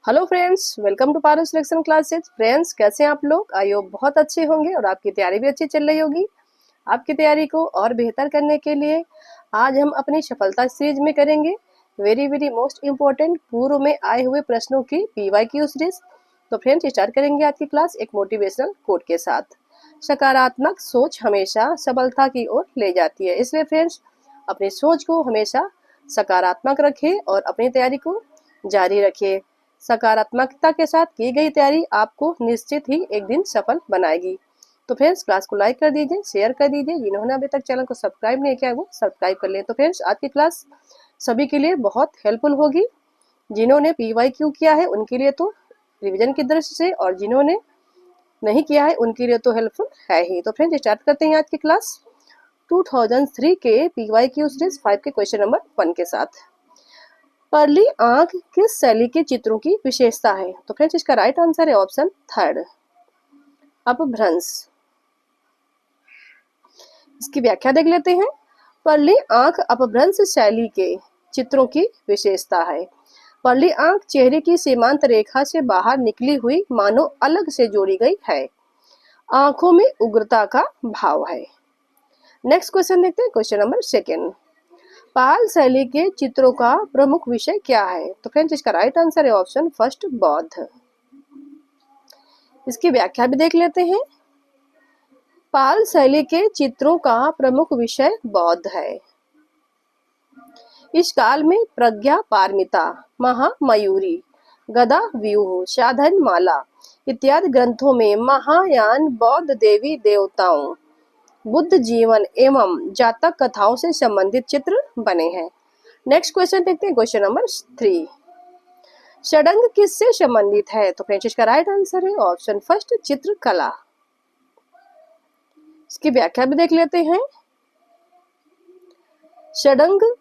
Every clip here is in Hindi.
Hello friends, welcome to Paro selection classes. Friends, कैसे हैं आप लोग? आई होप बहुत अच्छे होंगे और आपकी तैयारी भी अच्छी चल रही होगी। आपकी तैयारी को और बेहतर करने के लिए आज हम अपनी सफलता सीरीज में करेंगे वेरी मोस्ट इम्पोर्टेंट पूर्व में आए हुए प्रश्नों की PYQ सीरीज। तो फ्रेंड्स, स्टार्ट करेंगे आज की क्लास एक मोटिवेशनल कोट के साथ। सकारात्मक सोच हमेशा सफलता की ओर ले जाती है, इसलिए फ्रेंड्स अपनी सोच को हमेशा सकारात्मक रखें और अपनी तैयारी को जारी रखिए। सकारात्मकता के साथ की गई तैयारी आपको निश्चित ही एक दिन सफल बनाएगी। तो फ्रेंड्स, क्लास को लाइक कर दीजिए, शेयर कर दीजिए। जिन्होंने अभी तक चैनल को सब्सक्राइब नहीं किया है वो सब्सक्राइब कर लें। तो फ्रेंड्स, आज की क्लास सभी के लिए बहुत हेल्पफुल होगी। जिन्होंने PYQ किया है उनके लिए तो रिवीजन की दृष्टि से, और जिन्होंने नहीं किया है उनके लिए तो हेल्पफुल है ही। तो फ्रेंड्स, स्टार्ट करते हैं आज की क्लास 2003 के PYQ सीरीज 5 के क्वेश्चन नंबर 1 के साथ। परली आंख किस शैली के चित्रों की विशेषता है? तो फ्रेंड्स, इसका राइट आंसर है ऑप्शन थर्ड, अपभ्रंश। इसकी व्याख्या देख लेते हैं। परली आंख अपभ्रंश शैली के चित्रों की विशेषता है। परली आंख चेहरे की सीमांत रेखा से बाहर निकली हुई मानो अलग से जोड़ी गई है। आंखों में उग्रता का भाव है। नेक्स्ट क्वेश्चन देखते हैं, क्वेश्चन नंबर 2। पाल शैली के चित्रों का प्रमुख विषय क्या है? तो फ्रेंड्स, इसका राइट आंसर है ऑप्शन फर्स्ट, बौद्ध। इसकी व्याख्या भी देख लेते हैं। पाल शैली के चित्रों का प्रमुख विषय बौद्ध है। इस काल में प्रज्ञा पारमिता, महामयूरी, गदा व्यूह, साधन माला इत्यादि ग्रंथों में महायान बौद्ध देवी देवताओं, बुद्ध जीवन एवं जातक कथाओं से संबंधित चित्र बने हैं। नेक्स्ट क्वेश्चन देखते हैं, क्वेश्चन नंबर 3। षडंग किससे संबंधित है? तो फ्रेंड्स, इसका राइट आंसर है ऑप्शन फर्स्ट, चित्रकला। इसकी व्याख्या भी देख लेते हैं। षडंग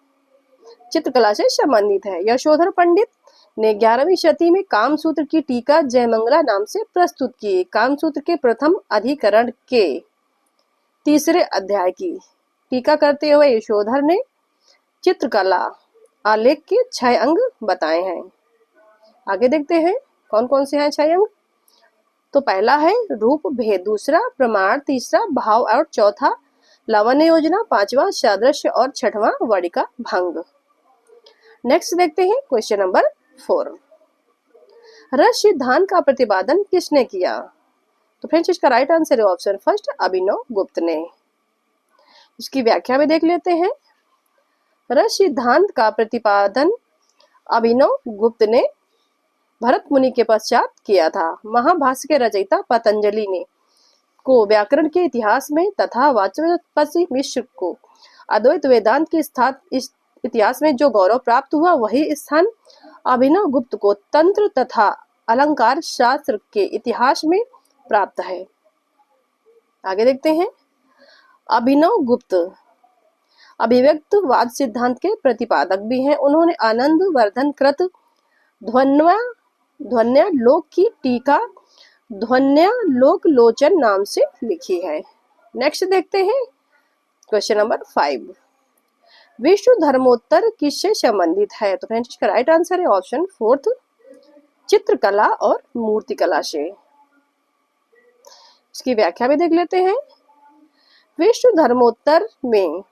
चित्रकला से संबंधित है। यशोधर पंडित ने 11वीं शती में कामसूत्र की टीका जयमंगला नाम से प्रस्तुत की। कामसूत्र के प्रथम अधिकरण के 3रे अध्याय की टीका करते हुए यशोधर ने चित्रकला आलेख के 6 अंग बताए हैं। आगे देखते हैं कौन कौन से हैं 6 अंग। तो पहला है रूप भेद, दूसरा प्रमाण, तीसरा भाव और चौथा लावण्य योजना, 5वां सादृश्य और 6वां वर्णिका भंग। नेक्स्ट देखते हैं, क्वेश्चन नंबर 4। रस सिद्धांत का प्रतिपादन किसने किया? तो फ्रेंड्स, इसका राइट आंसर है ऑप्शन फर्स्ट, अभिनव गुप्त ने। इसकी व्याख्या में देख लेते हैं। रस सिद्धांत का प्रतिपादन अभिनव गुप्त ने भरत मुनि के पश्चात किया था। महाभाष्य के रचयिता पतंजलि ने को व्याकरण के इतिहास में तथा वाचस्पति मिश्र को अद्वैत वेदांत के इस इतिहास में जो गौरव प्राप्त हुआ, वही स्थान अभिनव गुप्त को तंत्र तथा अलंकार शास्त्र के इतिहास में प्राप्त है। आगे देखते हैं। अभिनव गुप्त अभिव्यक्तवाद सिद्धांत के प्रतिपादक भी हैं। उन्होंने आनंद वर्धन कृत ध्वन्यालोक की टीका ध्वन्यालोक लोचन नाम से लिखी है। नेक्स्ट देखते हैं, क्वेश्चन नंबर 5। विश्व धर्मोत्तर किससे संबंधित है? तो फ्रेंड्स, इसका राइट आंसर है ऑप्शन फोर्थ, चित्रकला और मूर्तिकला से। इसकी व्याख्या भी देख लेते हैं। विश्व धर्मोत्तर में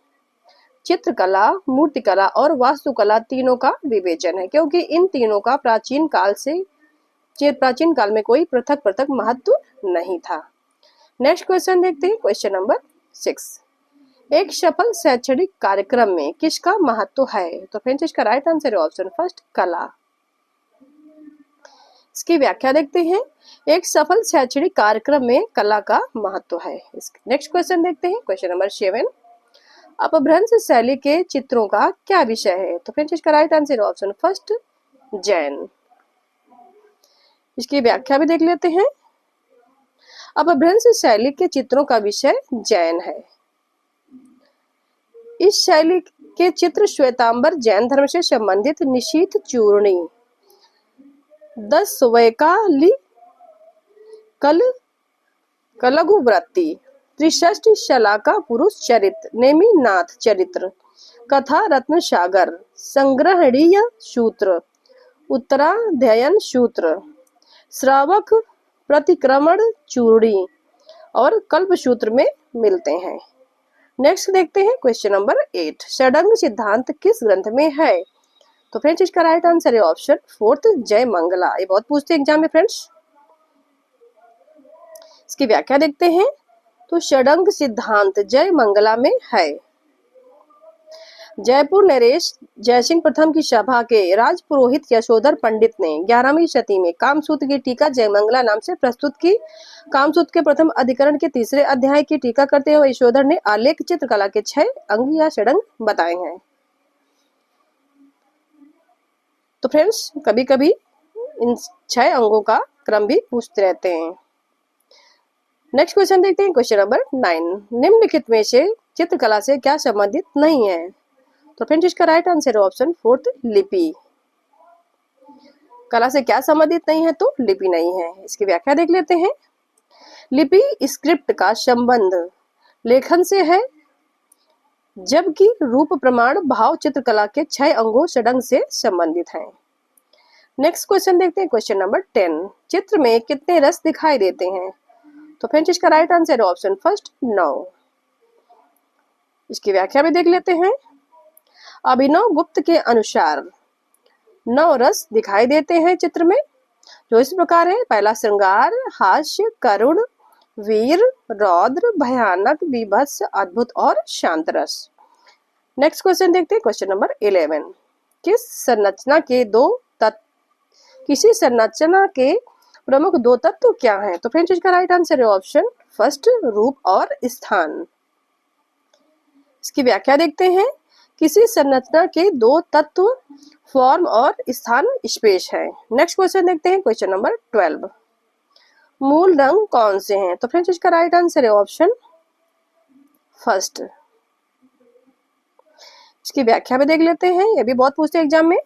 चित्रकला, मूर्तिकला और वास्तुकला तीनों का विवेचन है, क्योंकि इन तीनों का प्राचीन काल में कोई पृथक महत्व नहीं था। नेक्स्ट क्वेश्चन देखते हैं, क्वेश्चन नंबर 6। एक सफल शैक्षणिक कार्यक्रम में किसका महत्व है? तो फ्रेंड्स, इसका राइट आंसर है ऑप्शन फर्स्ट, कला। इसकी व्याख्या देखते हैं। एक सफल शैक्षणिक कार्यक्रम में कला का महत्व है। नेक्स्ट क्वेश्चन देखते हैं, क्वेश्चन नंबर 7। अपभ्रंश शैली के चित्रों का क्या विषय है? तो फ्रेंड्स, इसका राइट आंसर है ऑप्शन फर्स्ट, जैन। इसकी व्याख्या भी देख लेते हैं। अपभ्रंश शैली के चित्रों का विषय जैन है। इस शैली के चित्र श्वेतांबर जैन धर्म से संबंधित निशीथ चूर्णी, 10 वैकाली कलगुवृत्ति, त्रिषष्टि शलाका पुरुष चरित्र, नेमिनाथ चरित्र, कथा रत्न सागर, संग्रहणीय सूत्र, उत्तराध्ययन सूत्र, श्रावक प्रतिक्रमण चूड़ी और कल्पसूत्र में मिलते हैं। नेक्स्ट देखते हैं क्वेश्चन नंबर 8, षडंग सिद्धांत किस ग्रंथ में है? तो फ्रेंड्स इसका राइट आंसर है ऑप्शन 4 जय मंगला। ये बहुत पूछते हैं एग्जाम में फ्रेंड्स। इसकी व्याख्या देखते हैं। तो षडंग सिद्धांत जय मंगला में है। जयपुर नरेश जयसिंह प्रथम की सभा के राजपुरोहित यशोधर पंडित ने 11वीं शती में कामसूत्र की टीका जयमंगला नाम से प्रस्तुत की। कामसूत्र के प्रथम अधिकरण के तीसरे अध्याय की टीका करते हुए यशोधर ने आलेख चित्रकला के 6 अंग या षडंग बताए हैं। तो फ्रेंड्स कभी कभी इन 6 अंगों का क्रम भी पूछते रहते हैं। नेक्स्ट क्वेश्चन देखते हैं क्वेश्चन नंबर 9, निम्नलिखित में से चित्रकला से क्या संबंधित नहीं है? तो फ्रेंड्स इसका राइट आंसर है ऑप्शन 4 लिपि। कला से क्या संबंधित नहीं है? तो लिपि नहीं है। इसकी व्याख्या देख लेते हैं। लिपि स्क्रिप्ट का संबंध लेखन से है, जबकि रूप प्रमाण भाव चित्रकला के 6 अंगों षडंग से संबंधित हैं। नेक्स्ट क्वेश्चन देखते हैं क्वेश्चन नंबर 10, चित्र में कितने रस दिखाई देते हैं? तो फ्रेंड्स इसका राइट आंसर है ऑप्शन 1 9। इसकी व्याख्या भी देख लेते हैं। अभिनव गुप्त के अनुसार 9 रस दिखाई देते हैं चित्र में, जो इस प्रकार है। पहला श्रृंगार, हास्य, करुण, वीर, रौद्र, भयानक, बीभत्स, अद्भुत और शांत रस। नेक्स्ट क्वेश्चन देखते हैं क्वेश्चन नंबर 11, किसी संरचना के प्रमुख 2 तत्व क्या हैं? तो फ्रेंड्स इसका राइट आंसर है ऑप्शन 1 रूप और स्थान। इसकी व्याख्या देखते हैं। किसी संरचना के 2 तत्व फॉर्म और स्थान स्पेस है। नेक्स्ट क्वेश्चन देखते हैं क्वेश्चन नंबर 12, मूल रंग कौन से हैं? तो फ्रेंड्स इसका राइट आंसर है ऑप्शन 1। इसकी व्याख्या भी देख लेते हैं। ये भी बहुत पूछते हैं एग्जाम में।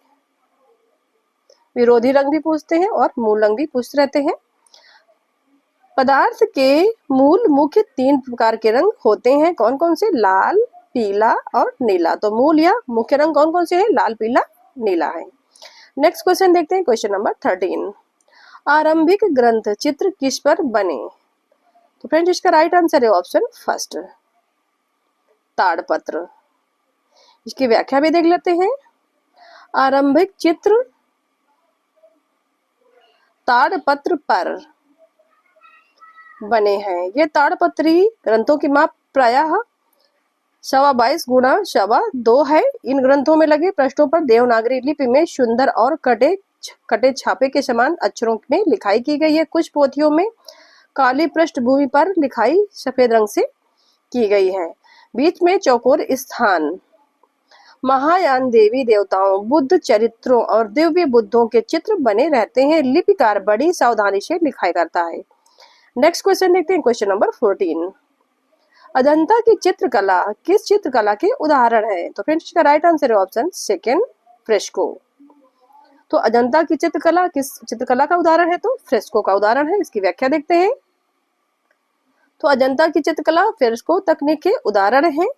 विरोधी रंग भी पूछते हैं और मूल रंग भी पूछते रहते हैं। पदार्थ के मूल मुख्य 3 प्रकार के रंग होते हैं। कौन कौन से? लाल, पीला और नीला। तो मूल या मुख्य रंग कौन कौन से हैं? लाल, पीला, नीला है। नेक्स्ट क्वेश्चन देखते हैं क्वेश्चन नंबर 13, आरंभिक ग्रंथ चित्र किस पर बने? तो फ्रेंड्स इसका राइट आंसर है ऑप्शन 1 ताड़पत्र। इसकी व्याख्या भी देख लेते हैं। आरंभिक चित्र ताड़पत्र पर बने हैं। ये ताड़पत्री ग्रंथों की माप प्रायः 22 गुणा 2.25 है। इन ग्रंथों में लगे पृष्ठों पर देवनागरी लिपि में सुंदर और कटे छापे के समान अक्षरों में लिखाई की गई है। कुछ पोथियों में काली पृष्ठभूमि पर लिखाई सफेद रंग से की गई है। बीच में चौकोर स्थान महायान देवी देवताओं, बुद्ध चरित्रों और दिव्य बुद्धों के चित्र बने रहते हैं। लिपिकार बड़ी सावधानी से लिखाई करता है। नेक्स्ट क्वेश्चन देखते हैं क्वेश्चन नंबर 14, अजंता की चित्रकला किस चित्रकला के उदाहरण है? तो फ्रेंड्स इसका राइट आंसर है ऑप्शन 2 फ्रेस्को। तो अजंता की चित्रकला किस चित्रकला का उदाहरण है? तो फ्रेस्को का उदाहरण है। इसकी व्याख्या देखते हैं। तो अजंता की चित्रकला फ्रेस्को तकनीक के उदाहरण है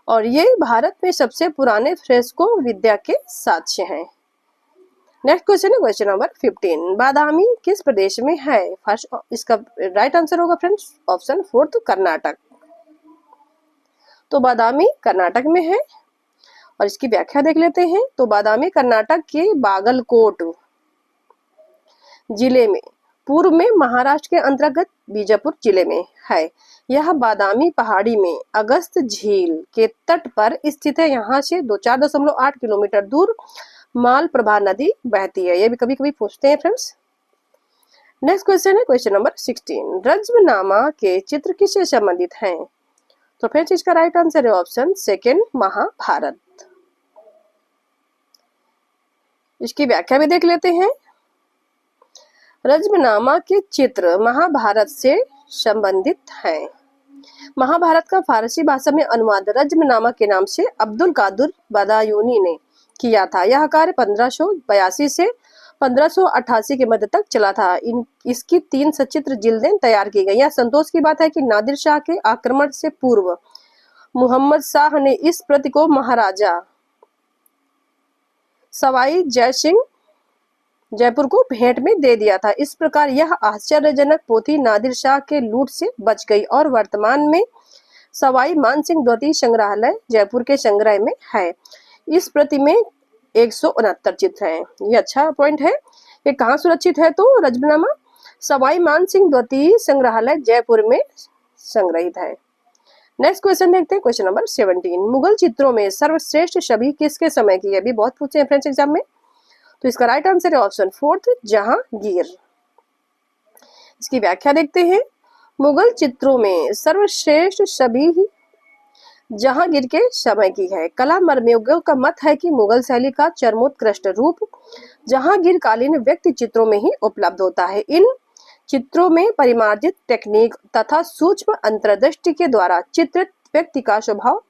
और ये भारत में सबसे पुराने फ्रेस्को विद्या के साक्ष्य हैं। नेक्स्ट क्वेश्चन है क्वेश्चन नंबर 15, बादामी किस प्रदेश में है? फर्स्ट इसका राइट आंसर होगा फ्रेंड्स ऑप्शन 4 कर्नाटक। तो बादामी कर्नाटक में है और इसकी व्याख्या देख लेते हैं। तो बादामी कर्नाटक के बागलकोट जिले में पूर्व में महाराष्ट्र के अंतर्गत बीजापुर जिले में है। यह बादामी पहाड़ी में अगस्त झील के तट पर स्थित है। यहाँ से 4.8 किलोमीटर दूर मालप्रभा नदी बहती है। ये भी कभी कभी पूछते हैं फ्रेंड्स। नेक्स्ट क्वेश्चन है क्वेश्चन नंबर 16, रज्मनामा के चित्र किससे संबंधित हैं? तो फ्रेंड्स इसका राइट आंसर है ऑप्शन 2 महाभारत। इसकी व्याख्या भी देख लेते हैं। रज्मनामा के चित्र महाभारत से संबंधित हैं। महाभारत का फारसी भाषा में अनुवाद रज्मनामा के नाम से अब्दुल कादर बदायूनी ने किया था। यह कार्य 1582 से 1588 के मध्य तक चला था। इसकी 3 सचित्र जिल्दें तैयार की गई। यह संतोष की बात है कि नादिर शाह के आक्रमण से पूर्व मुहम्मद शाह ने इस प्रति को महाराजा सवाई जय सिंह जयपुर को भेंट में दे दिया था। इस प्रकार यह आश्चर्यजनक पोथी नादिर शाह के लूट से बच गई और वर्तमान में सवाई मानसिंह द्वितीय संग्रहालय जयपुर के संग्रह में है। इस प्रति में 169 चित्र हैं। ये अच्छा पॉइंट है। ये कहाँ सुरक्षित है? तो रजतनामा सवाई मानसिंह द्वितीय संग्रहालय जयपुर में संग्रहित है। नेक्स्ट क्वेश्चन देखते हैं, क्वेश्चन नंबर 17। मुगल चित्रों में सर्वश्रेष्ठ छवि किसके समय की है? अभी बहुत पूछे हैं फ्रेंड्स एग्जाम में, तो इसका राइट आंसर है ऑप्शन 4 जहांगीर। इसकी व्याख्या देखते हैं। मुगल चित्रों में सर्वश्रेष्ठ छवि जहांगीर के समय की है। कला मर्मज्ञों का मत है कि मुगल शैली का चरमोत्कृष्ट रूप जहांगीर कालीन व्यक्ति चित्रों में ही उपलब्ध होता है। इन चित्रों में परिमार्जित टेक्निक तथा सूक्ष्म अंतर्दृष्टि के द्वारा चित्रित व्यक्ति का स्वभाव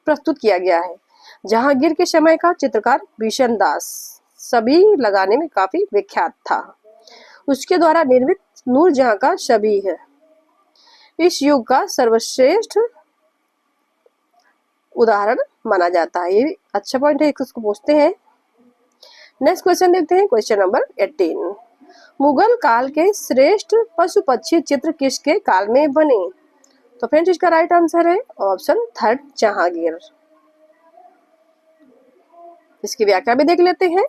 प्रस्तुत किया गया है। जहांगीर के समय का चित्रकार भीषण दास छवि लगाने में काफी विख्यात था। उसके द्वारा निर्मित नूरजहां का छवि है इस युग का सर्वश्रेष्ठ उदाहरण माना जाता है। ये अच्छा पॉइंट है, इसको पूछते हैं। नेक्स्ट क्वेश्चन देखते हैं, क्वेश्चन नंबर 18। मुगल काल के श्रेष्ठ पशु पक्षी चित्र किसके काल में बने? तो फ्रेंड्स इसका राइट आंसर है ऑप्शन 3 जहांगीर। इसकी व्याख्या भी देख लेते हैं।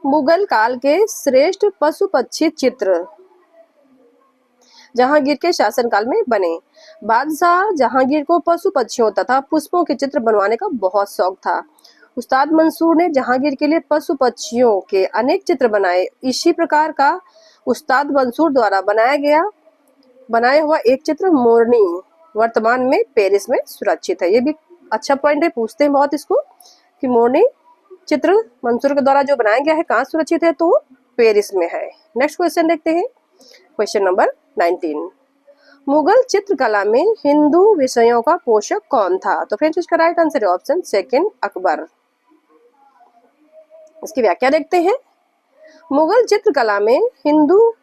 मुगल काल के श्रेष्ठ पशु पक्षी चित्र जहांगीर के शासनकाल में बने। बादशाह जहांगीर को पशु पक्षियों तथा पुष्पों के चित्र बनवाने का बहुत शौक था। उस्ताद मंसूर ने जहांगीर के लिए पशु पक्षियों के अनेक चित्र बनाए। इसी प्रकार का उस्ताद मंसूर द्वारा बनाया हुआ एक चित्र मोरनी वर्तमान में पेरिस में सुरक्षित है। ये भी अच्छा पॉइंट है, पूछते हैं बहुत इसको कि मोरनी चित्र मंसूर के द्वारा जो बनाया गया है कहाँ सुरक्षित है? तो पेरिस में है। नेक्स्ट क्वेश्चन देखते हैं, क्वेश्चन नंबर 19। मुगल चित्रकला में हिंदू विषयों का पोषक कौन था? तो फ्रेंड्स इसका राइट आंसर है ऑप्शन 2 अकबर। इसकी व्याख्या देखते हैं। मुगल चित्रकला में हिंदू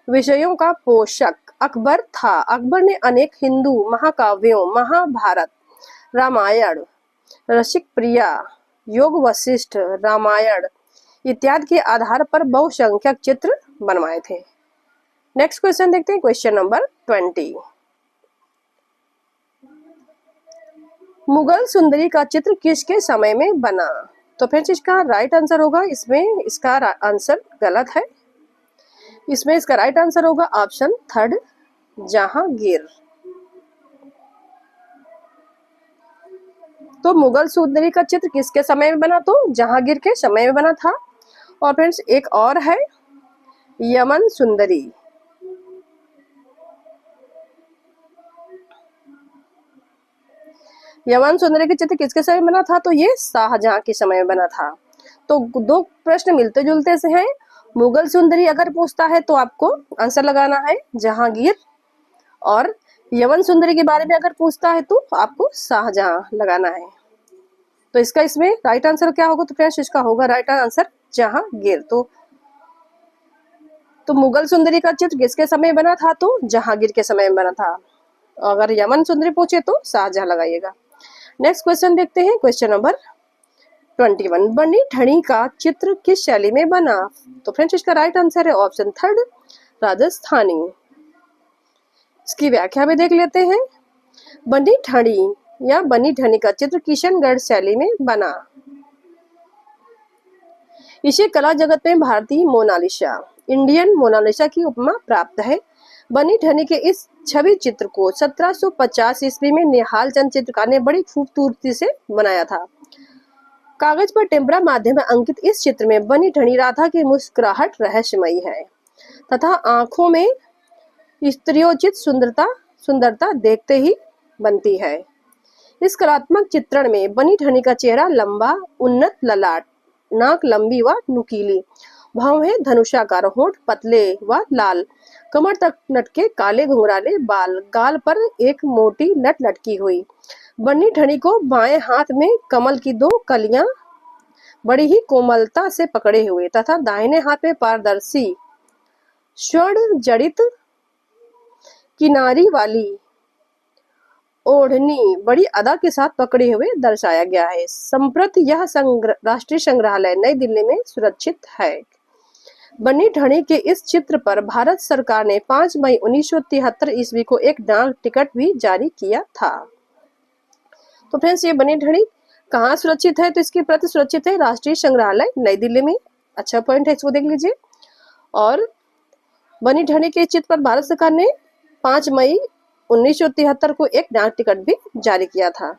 विषयों का पोषक अकबर था। अकबर ने अनेक हिंदू महाकाव्यों महाभारत, रामायण, रसिक प्रिया, योग वशिष्ठ, रामायण इत्यादि के आधार पर बहुसंख्यक चित्र बनवाए थे। नेक्स्ट क्वेश्चन देखते हैं, क्वेश्चन नंबर 20। मुगल सुंदरी का चित्र किसके समय में बना? तो फ्रेंड्स इसका राइट आंसर होगा, इसमें इसका आंसर गलत है। इसमें इसका राइट आंसर होगा ऑप्शन 3 जहांगीर। तो मुगल सुंदरी का चित्र किसके समय में बना? तो जहांगीर के समय में बना था। और फ्रेंड्स एक और है यमन सुंदरी। यमन सुंदरी के चित्र किसके समय में बना था? तो ये शाहजहां के समय में बना था। तो दो प्रश्न मिलते जुलते से हैं। मुगल सुंदरी अगर पूछता है तो आपको आंसर लगाना है जहांगीर, और यमन सुंदरी के बारे में अगर पूछता है तो आपको शाहजहां लगाना है। तो इसका इसमें राइट आंसर क्या होगा? तो फ्रेंड्स इसका होगा राइट आंसर जहांगीर। तो मुगल सुंदरी का चित्र किसके समय में बना था? तो जहांगीर के समय में बना था। अगर यमन सुंदरी पूछे तो शाहजहां लगाइएगा। नेक्स्ट क्वेश्चन देखते हैं, क्वेश्चन नंबर 21। बनी ठनी का चित्र किस शैली में बना? तो फ्रेंड्स इसका राइट आंसर है ऑप्शन 3 राजस्थानी। इसकी व्याख्या भी देख लेते हैं। बनी ठनी या बनी ठनी का चित्र किशनगढ़ शैली में बना। इसे कला जगत में भारतीय मोनालिसा, इंडियन मोनालिसा की उपमा प्राप्त है। बनी ठनी के इस छवि चित्र को 1750 ईस्वी में निहाल चंद चित्रकार ने बड़ी खूबसूरती से बनाया था। कागज पर टेम्परा माध्यम में अंकित इस चित्र में बनी ठनी राधा की मुस्कुराहट रहस्यमयी है तथा आंखों में स्त्रियोचित सुंदरता देखते ही बनती है। इस कलात्मक चित्रण में बनी ठनी का चेहरा लंबा, उन्नत ललाट, नाक लंबी व नुकीली, भौहें धनुषाकार, होंठ पतले व लाल, कमर तक लटके काले घुंघराले बाल, गाल पर एक मोटी लट लटकी हुई। बनी ठनी को बाएं हाथ में कमल की 2 कलियां बड़ी ही कोमलता से पकड़े हुए तथा दाहिने हाथ में पारदर्शी स्वर्ण जड़ित किनारी वाली ओढ़नी बड़ी अदा के साथ पकड़े हुए दर्शाया गया है। संप्रति यह राष्ट्रीय संग्रहालय नई दिल्ली में सुरक्षित है। बनी ठनी के इस चित्र पर भारत सरकार ने 5 मई 1973 ईस्वी को एक डाक टिकट भी जारी किया था। तो फ्रेंड्स, ये बनी ठनी कहाँ सुरक्षित है? तो इसकी प्रति सुरक्षित है राष्ट्रीय संग्रहालय नई दिल्ली में। अच्छा पॉइंट है, इसको देख लीजिए। और बनी ठनी के चित्र पर भारत सरकार ने 5 मई 1973 को एक डाक टिकट भी जारी किया था।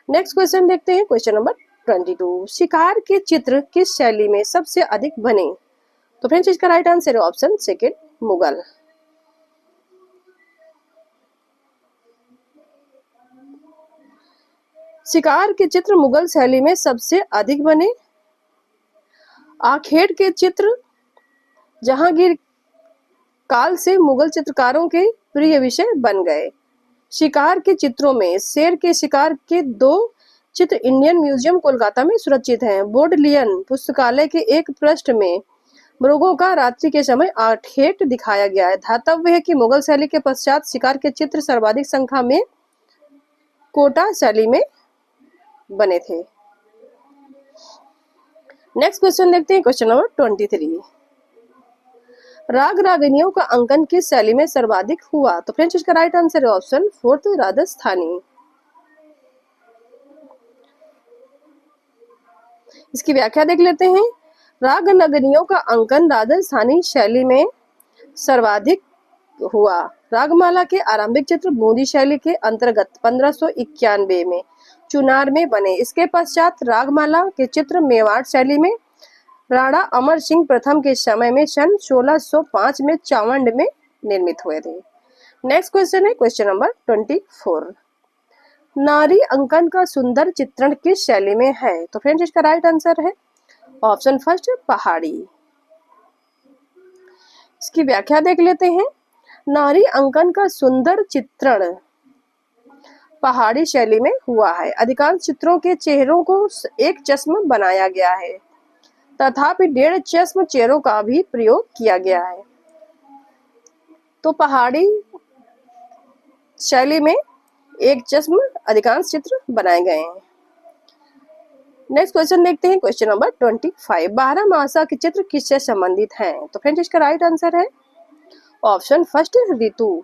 नेक्स्ट क्वेश्चन देखते हैं, क्वेश्चन नंबर 22। शिकार के चित्र किस शैली में सबसे अधिक बने? तो फ्रेंड्स, इसका राइट आंसर है ऑप्शन सेकेंड, मुगल। शिकार के चित्र मुगल शैली में सबसे अधिक बने। आखेट के चित्र जहांगीर काल से मुगल चित्रकारों के प्रिय विषय बन गए। शिकार के चित्रों में शेर के शिकार के 2 चित्र इंडियन म्यूजियम कोलकाता में सुरक्षित हैं। बोडलियन पुस्तकालय के एक पृष्ठ में मृगों का रात्रि के समय आखेट दिखाया गया है। धातव्य है कि मुगल शैली के पश्चात शिकार के चित्र सर्वाधिक संख्या में कोटा शैली में बने थे। नेक्स्ट क्वेश्चन देखते हैं, क्वेश्चन नंबर 23। राग रागिनियों का अंकन किस शैली में सर्वाधिक हुआ? तो फ्रेंड्स, इसका राइट आंसर है ऑप्शन फोर्थ, राजस्थानी। इसकी व्याख्या देख लेते हैं। राग रागिनियों का अंकन राजस्थानी शैली में सर्वाधिक हुआ। रागमाला के आरंभिक चित्र बूंदी शैली के अंतर्गत 1591 में चुनार में बने। इसके पश्चात रागमाला के चित्र मेवाड़ शैली में राणा अमर सिंह प्रथम के समय में सन 1605 में चावंड में निर्मित हुए थे। नेक्स्ट क्वेश्चन है, क्वेश्चन नंबर 24। नारी अंकन का सुंदर चित्रण किस शैली में है? तो फ्रेंड्स, इसका राइट आंसर है ऑप्शन फर्स्ट, पहाड़ी। इसकी व्याख्या देख लेते हैं। नारी अंकन का सुंदर चित्रण पहाड़ी शैली में हुआ है। अधिकांश चित्रों के चेहरों को एक चश्म बनाया गया है, तथापि 1.5 चश्म चेहरों का भी प्रयोग किया गया है। तो पहाड़ी शैली में एक चश्म अधिकांश चित्र बनाए गए हैं। नेक्स्ट क्वेश्चन देखते हैं, क्वेश्चन नंबर 25। 12 मासा के चित्र किससे संबंधित हैं? तो फ्रेंड्स, इसका राइट आंसर है ऑप्शन फर्स्ट, ऋतु।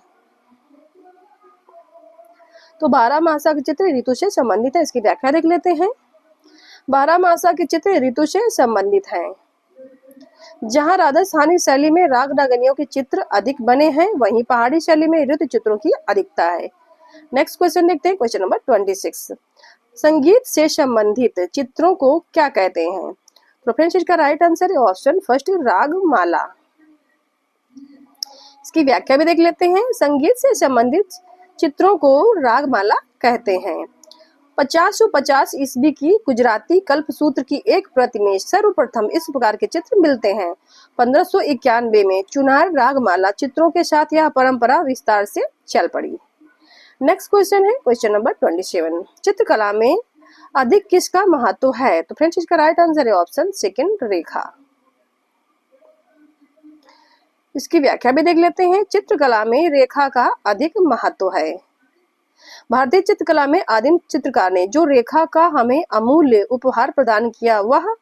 तो 12 मासा के चित्र ऋतु से संबंधित है। इसकी व्याख्या देख लेते हैं। 12 मासा के चित्र ऋतु से संबंधित हैं। जहां राजस्थानी शैली में राग रागिनियों के चित्र अधिक बने हैं, वहीं पहाड़ी शैली में ऋतु चित्रों की अधिकता है। नेक्स्ट क्वेश्चन देखते हैं, क्वेश्चन नंबर 26। संगीत से संबंधित चित्रों को क्या कहते हैं? तो फ्रेंड्स, इसका राइट आंसर है ऑप्शन फर्स्ट, रागमाला। इसकी व्याख्या भी देख लेते हैं। संगीत से संबंधित चित्रों को रागमाला कहते हैं। 1550 ईस्वी की गुजराती कल्पसूत्र की एक प्रति में सर्वप्रथम इस प्रकार के चित्र मिलते हैं। 1591 में चुनार रागमाला चित्रों के साथ यह परंपरा विस्तार से चल पड़ी। नेक्स्ट क्वेश्चन है, क्वेश्चन नंबर 27। चित्रकला में अधिक किसका महत्व है? तो फ्रेंड्स, इसका राइट आंसर है ऑप्शन सेकंड, रेखा। इसकी व्याख्या भी देख लेते हैं। चित्रकला में रेखा का अधिक महत्व है। भारतीय चित्रकला में आदिम चित्रकार ने जो रेखा का हमें अमूल्य उपहार प्रदान किया, वह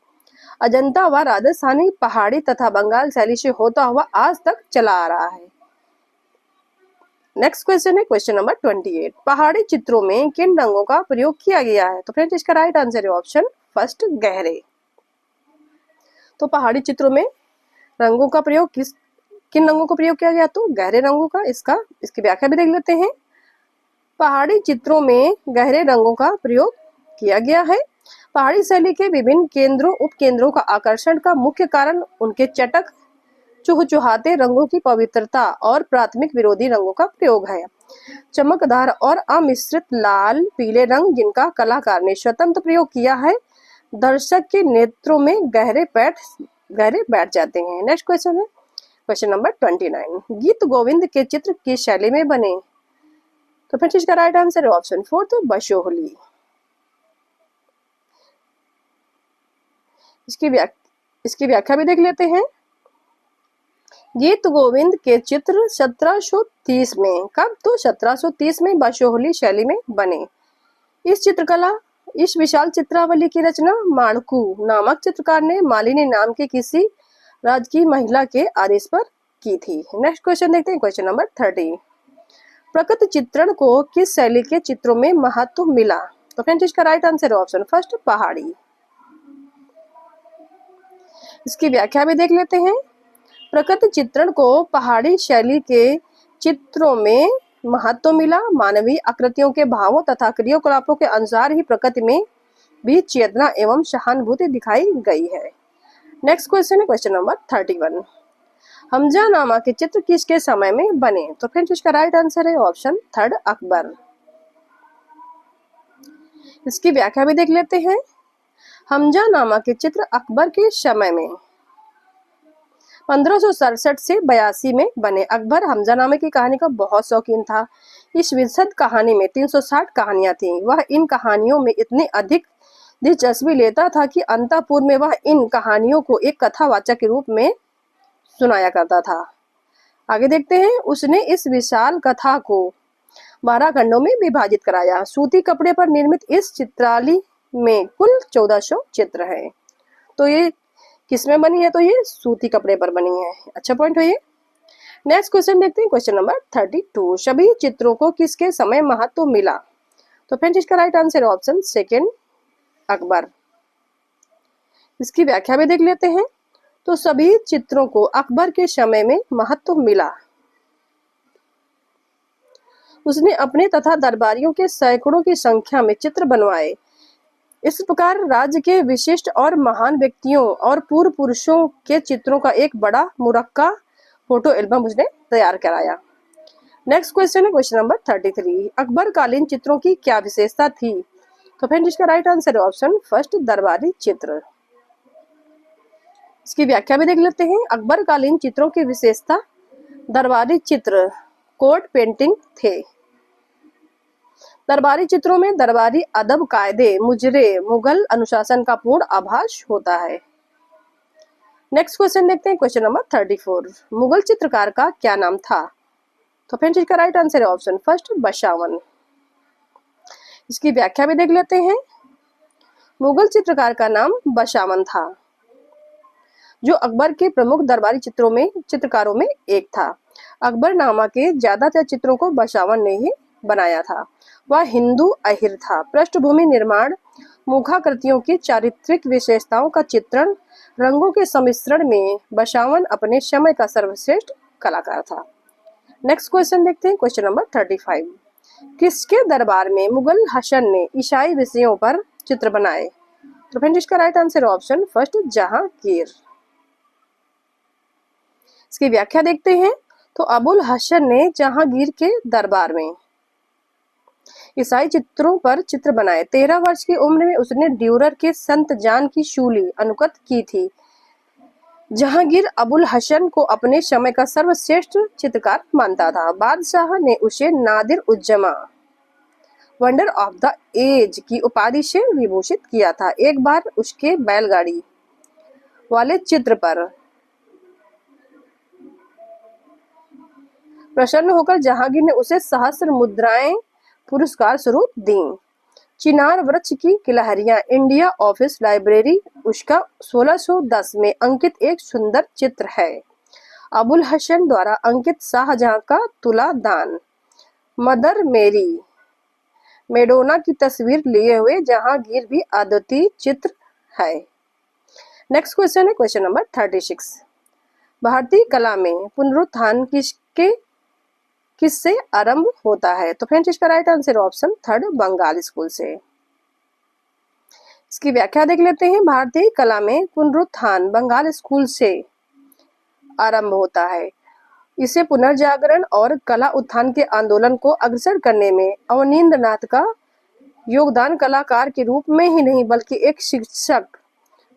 अजंता व राजस्थानी, पहाड़ी तथा बंगाल शैली से होता हुआ आज तक चला आ रहा है। नेक्स्ट क्वेश्चन है, क्वेश्चन नंबर 28। पहाड़ी चित्रों में किन रंगों का प्रयोग किया गया है? तो फ्रेंड्स, इसका राइट आंसर है ऑप्शन फर्स्ट, गहरे। तो पहाड़ी चित्रों में रंगों का प्रयोग किन रंगों का प्रयोग किया गया? तो गहरे रंगों का। इसकी व्याख्या भी देख लेते हैं। पहाड़ी चित्रों में गहरे रंगों का प्रयोग किया गया है। पहाड़ी शैली के विभिन्न केंद्रों उपकेंद्रों का आकर्षण का मुख्य कारण उनके चटक चुहचुहाते रंगों की पवित्रता और प्राथमिक विरोधी रंगों का प्रयोग है। चमकदार और अमिश्रित लाल पीले रंग जिनका कलाकार ने स्वतंत्र प्रयोग किया है, दर्शक के नेत्रों में गहरे बैठ जाते हैं। नेक्स्ट क्वेश्चन है, क्वेश्चन नंबर 29। गीत गोविंद के चित्र किस शैली में बने? तो फ्रेंड्स, इसका राइट आंसर है ऑप्शन फोर्थ, बशोहली। इसकी व्याख्या भी देख लेते हैं। गीत गोविंद के चित्र 1730 में, कब? तो 1730 में बशोहली शैली में बने। इस विशाल चित्रावली की रचना माणकू नामक चित्रकार ने मालिनी नाम के किसी राजकीय महिला के आदेश पर की थी। नेक्स्ट क्वेश्चन देखते हैं, क्वेश्चन नंबर 30। प्रकृति चित्रण को किस शैली के चित्रों में महत्व मिला? तो फ्रेंड्स इसका राइट आंसर है ऑप्शन फर्स्ट पहाड़ी। इसकी व्याख्या भी देख लेते हैं। प्रकृति चित्रण को पहाड़ी शैली के चित्रों में महत्व मिला। मानवीय आकृतियों के भावों तथा क्रियाकलापों के अनुसार ही प्रकृति में भी चेतना एवं सहानुभूति दिखाई गई है। नेक्स्ट क्वेश्चन है क्वेश्चन नंबर 31। हमजानामा के चित्र किसके समय में बने? तो फ्रेंड्स इसका राइट आंसर है ऑप्शन थर्ड अकबर। इसकी व्याख्या भी देख लेते हैं। हमजानामा के चित्र अकबर के समय में 1567 से 82 में बने। अकबर हमजानामे की कहानी का बहुत शौकीन था। इस विशद कहानी में 360 कहानियां थीं। वह इन कहानियों में इतनी अधिक दिलचस्पी लेता था कि अंतःपुर में वह इन कहानियों को एक कथावाचक के रूप में सुनाया करता था। आगे देखते हैं। उसने इस विशाल कथा को 12 खंडों में विभाजित कराया। सूती कपड़े पर निर्मित इस चित्रावली में कुल 1400 चित्र हैं। तो ये किसमें बनी है? तो ये सूती कपड़े पर बनी है। अच्छा पॉइंट है ये। नेक्स्ट क्वेश्चन देखते हैं, क्वेश्चन नंबर 32। सभी चित्रों को किसके समय महत्व मिला? तो फ्रेंड्स इसका राइट आंसर है ऑप्शन सेकेंड अकबर। इसकी व्याख्या भी देख लेते हैं। तो सभी चित्रों को अकबर के समय में महत्व मिला। उसने अपने तथा दरबारियों के सैकड़ों की संख्या में चित्र बनवाए। इस प्रकार राज्य के विशिष्ट और महान व्यक्तियों और पूर्व पुरुषों के चित्रों का एक बड़ा मुरक्का फोटो एल्बम उसने तैयार कराया। नेक्स्ट क्वेश्चन है क्वेश्चन नंबर 33। अकबर कालीन चित्रों की क्या विशेषता थी? तो फ्रेंड्स इसका राइट आंसर है ऑप्शन फर्स्ट दरबारी चित्र। इसकी व्याख्या भी देख लेते हैं। अकबर कालीन चित्रों की विशेषता दरबारी चित्र कोर्ट पेंटिंग थे। दरबारी चित्रों में दरबारी अदब कायदे मुजरे मुगल अनुशासन का पूर्ण आभास होता है। नेक्स्ट क्वेश्चन देखते हैं, क्वेश्चन नंबर 34। मुगल चित्रकार का क्या नाम था? तो फ्रेंड्स इसका राइट आंसर है ऑप्शन फर्स्ट बशावन। इसकी व्याख्या भी देख लेते हैं। मुगल चित्रकार का नाम बशावन था, जो अकबर के प्रमुख दरबारी चित्रकारों में एक था। अकबरनामा के ज्यादातर चित्रों को बशावन ने ही बनाया था। वह हिंदू अहिर था। पृष्ठभूमि निर्माण, मुखाकृतियों की चारित्रिक विशेषताओं का चित्रण, रंगों के सम्मिश्रण में बशावन अपने समय का सर्वश्रेष्ठ कलाकार था। नेक्स्ट क्वेश्चन देखते हैं, क्वेश्चन नंबर 35। किसके दरबार में मुगल हसन ने ईसाई विषयों पर चित्र बनाए? तो फ्रेंड्स इसका right answer option first Jahangir. इसकी व्याख्या देखते हैं। तो अबुल हसन ने जहांगीर के दरबार में ईसाई चित्रों पर चित्र बनाए। 13 वर्ष की उम्र में उसने ड्यूरर के संत जान की शूली अनुकत की थी। जहांगीर अबुल हसन को अपने समय का सर्वश्रेष्ठ चित्रकार मानता था। बादशाह ने उसे Nadir Uzzama wonder of the age की उपाधि से विभूषित किया था। एक बार उसके बैलगाड़ी वाले चित्र पर प्रसन्न होकर जहांगीर ने उसे सहस्र मुद्राएं पुरस्कार स्वरूप दी। चिनार वृक्ष की गिलहरियां इंडिया ऑफिस लाइब्रेरी उसका 1610 में अंकित एक सुंदर चित्र है। अबुल हसन द्वारा अंकित शाहजहां का तुला दान, मदर मेरी मेडोना की तस्वीर लिए हुए जहांगीर भी अद्वितीय चित्र है। नेक्स्ट क्वेश्चन है क्वेश्चन नंबर 36। भारतीय कला में पुनरुत्थान किससे आरंभ होता है? तो फ्रेंड्स इसका right answer option third Bengal school से। इसकी व्याख्या देख लेते हैं। भारतीय कला में पुनरुत्थान बंगाल स्कूल से आरंभ होता है। इसे पुनर्जागरण और कला उत्थान के आंदोलन को अग्रसर करने में अवनींद्रनाथ का योगदान कलाकार के रूप में ही नहीं बल्कि एक शिक्षक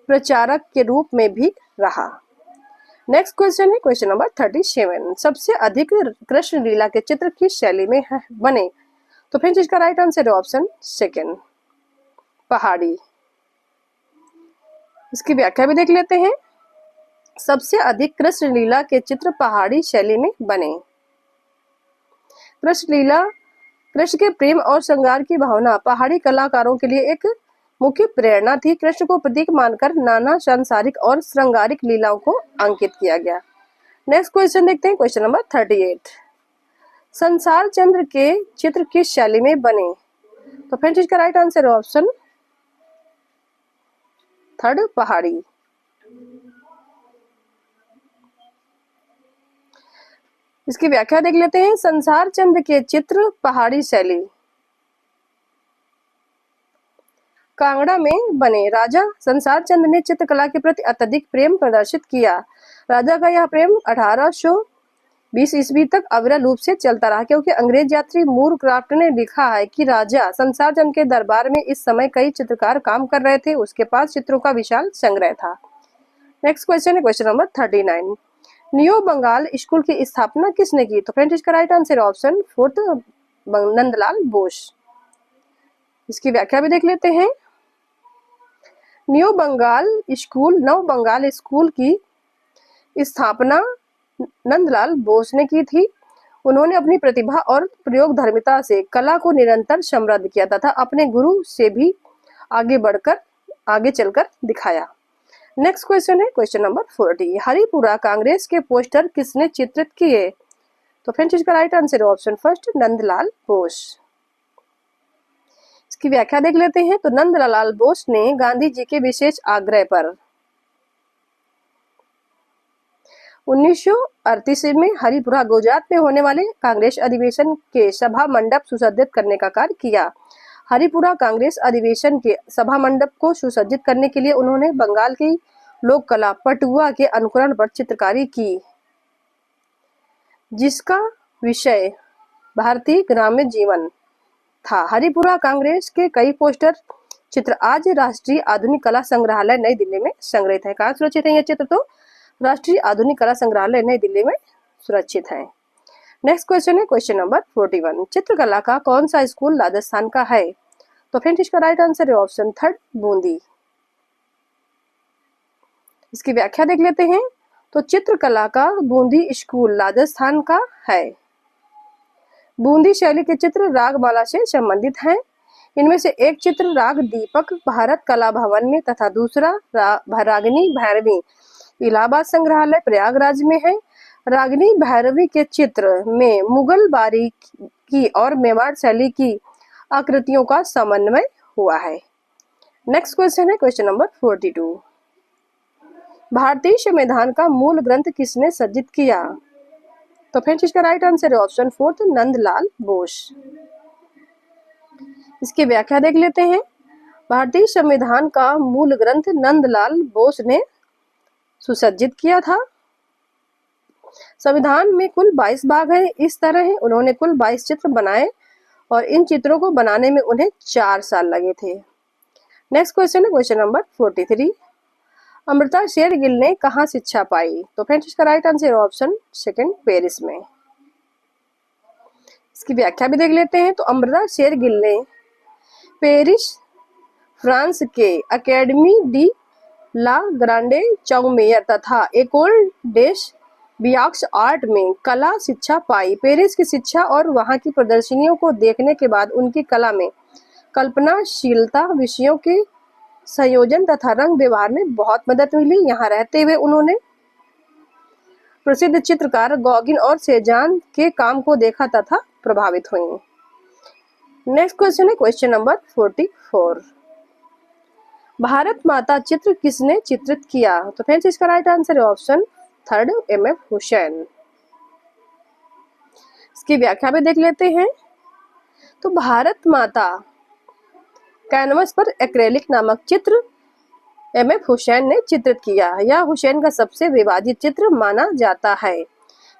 प्रचारक के रूप में भी रहा। नेक्स्ट क्वेश्चन है क्वेश्चन नंबर 37। सबसे अधिक कृष्ण लीला के चित्र किस शैली में बने? तो फ्रेंड्स इसका राइट आंसर है ऑप्शन सेकेंड पहाड़ी। इसकी व्याख्या भी देख लेते हैं। सबसे अधिक कृष्ण लीला के चित्र पहाड़ी शैली में बने। कृष्ण लीला कृष्ण के प्रेम और श्रृंगार की भावना पहाड़ी कलाकारों के लिए एक मुख्य प्रेरणा थी। कृष्ण को प्रतीक मानकर नाना सांसारिक और श्रृंगारिक लीलाओं को अंकित किया गया। नेक्स्ट क्वेश्चन देखते हैं, क्वेश्चन नंबर 38। संसार चंद्र के चित्र किस शैली में बने? तो फ्रेंड्स इसका राइट आंसर है ऑप्शन थर्ड, पहाड़ी। इसकी व्याख्या देख लेते हैं। संसार चंद्र के चित्र पहाड़ी शैली कांगड़ा में बने। राजा संसार चंद्र ने चित्रकला के प्रति अत्यधिक प्रेम प्रदर्शित किया। राजा का यह प्रेम 1820 ईस्वी तक अविरल रूप से चलता रहा, क्योंकि अंग्रेज यात्री मूर क्राफ्ट ने लिखा है कि राजा संसार चंद्र के दरबार में इस समय कई चित्रकार काम कर रहे थे। उसके पास चित्रों का विशाल संग्रह था। नेक्स्ट क्वेश्चन है question number 39। New Bengal school की स्थापना किसने की? तो फ्रेंड्स इसका right answer option fourth, Nandlal Bose. इसकी व्याख्या भी देख लेते हैं। न्यू बंगाल स्कूल की स्थापना नंदलाल बोस ने की थी। उन्होंने अपनी प्रतिभा और प्रयोगधर्मिता से कला को निरंतर समृद्ध किया तथा अपने गुरु से भी आगे चलकर दिखाया। नेक्स्ट क्वेश्चन है क्वेश्चन नंबर 40। हरिपुरा कांग्रेस के पोस्टर किसने चित्रित किए? तो फ्रेंड्स इसका राइट आंसर है ऑप्शन फर्स्ट, नंदलाल बोस। इसकी व्याख्या देख लेते हैं। तो नंदलाल बोस ने गांधी जी के विशेष आग्रह पर 1938 में हरिपुरा गुजरात में होने वाले कांग्रेस अधिवेशन के सभा मंडप सुसज्जित करने का कार्य किया। हरिपुरा कांग्रेस अधिवेशन के सभा मंडप को सुसज्जित करने के लिए उन्होंने बंगाल की लोक कला पटुआ के अनुकरण पर चित्रकारी की, जिसका विषय भारतीय ग्राम्य जीवन था। हरिपुरा कांग्रेस के कई पोस्टर चित्र आज राष्ट्रीय आधुनिक कला संग्रहालय नई दिल्ली में संग्रहित है। कहाँ सुरक्षित है ये चित्र? तो राष्ट्रीय आधुनिक कला संग्रहालय नई दिल्ली में सुरक्षित है। नेक्स्ट क्वेश्चन है क्वेश्चन नंबर 41। चित्रकला का कौन सा स्कूल राजस्थान का है? तो फ्रेंड्स इसका राइट आंसर है ऑप्शन थर्ड, बूंदी। इसकी व्याख्या देख लेते हैं। तो चित्रकला का बूंदी स्कूल राजस्थान का है। बूंदी शैली के चित्र रागमाला से संबंधित हैं। इनमें से एक चित्र राग दीपक भारत कला भवन में तथा दूसरा रागिनी भैरवी इलाहाबाद संग्रहालय प्रयागराज में है। रागिनी भैरवी के चित्र में मुगल बारीकी और मेवाड़ शैली की आकृतियों का समन्वय हुआ है। नेक्स्ट क्वेश्चन है क्वेश्चन नंबर 42। भारतीय संविधान का मूल ग्रंथ किसने सज्जित किया? तो फ्रेंड्स इसका राइट आंसर है ऑप्शन फोर्थ, नंदलाल बोस। इसकी व्याख्या देख लेते हैं। भारतीय संविधान का मूल ग्रंथ नंदलाल बोस ने सुसज्जित किया था। संविधान में कुल 22 भाग हैं। इस तरह है उन्होंने कुल 22 चित्र बनाए और इन चित्रों को बनाने में उन्हें 4 साल लगे थे। नेक्स्ट क्वेश्चन है क्वेश्चन नंबर 43। अमृता शेरगिल ने कहाँ शिक्षा पाई? तो फ्रेंड्स इसका right answer option second, Paris में। इसकी व्याख्या भी देख लेते हैं। तो अमृता शेरगिल ने पेरिस फ्रांस के एकेडमी डी ला ग्रांडे चौमेयर तथा एकोल डेस बियाक्स आर्ट में कला शिक्षा पाई। पेरिस की शिक्षा और वहां की प्रदर्शनियों को देखने के बाद उनकी कला में कल्पनाशीलता, विषयों के संयोजन तथा रंग व्यवहार में बहुत मदद मिली। यहाँ रहते हुए उन्होंने प्रसिद्ध चित्रकार गॉगिन और सेजान के काम को देखा तथा प्रभावित हुई। नेक्स्ट क्वेश्चन है क्वेश्चन नंबर 44। भारत माता चित्र किसने चित्रित किया? तो फ्रेंड्स इसका राइट आंसर है ऑप्शन थर्ड, एम.एफ. हुसैन। इसकी व्याख्या भी देख लेते हैं। तो भारत माता कैनवस पर एक्रेलिक नामक चित्र एम.एफ. हुसैन ने चित्रित किया। यह हुसैन का सबसे विवादित चित्र माना जाता है।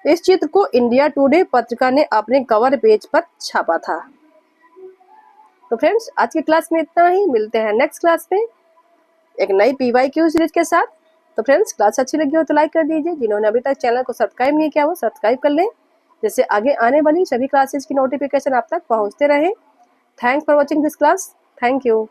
इस चित्र को इंडिया टुडे पत्रिका ने अपने कवर पेज पर छापा था। तो फ्रेंड्स आज की क्लास में इतना ही। मिलते हैं नेक्स्ट क्लास में एक नई PYQ सीरीज के साथ। तो फ्रेंड्स क्लास अच्छी लगी हो तो लाइक कर दीजिए। जिन्होंने अभी तक चैनल को सब्सक्राइब नहीं किया वो सब्सक्राइब कर लें, जिससे आगे आने वाली सभी क्लासेस की नोटिफिकेशन आप तक पहुंचते रहे। Thanks for watching this class. Thank you.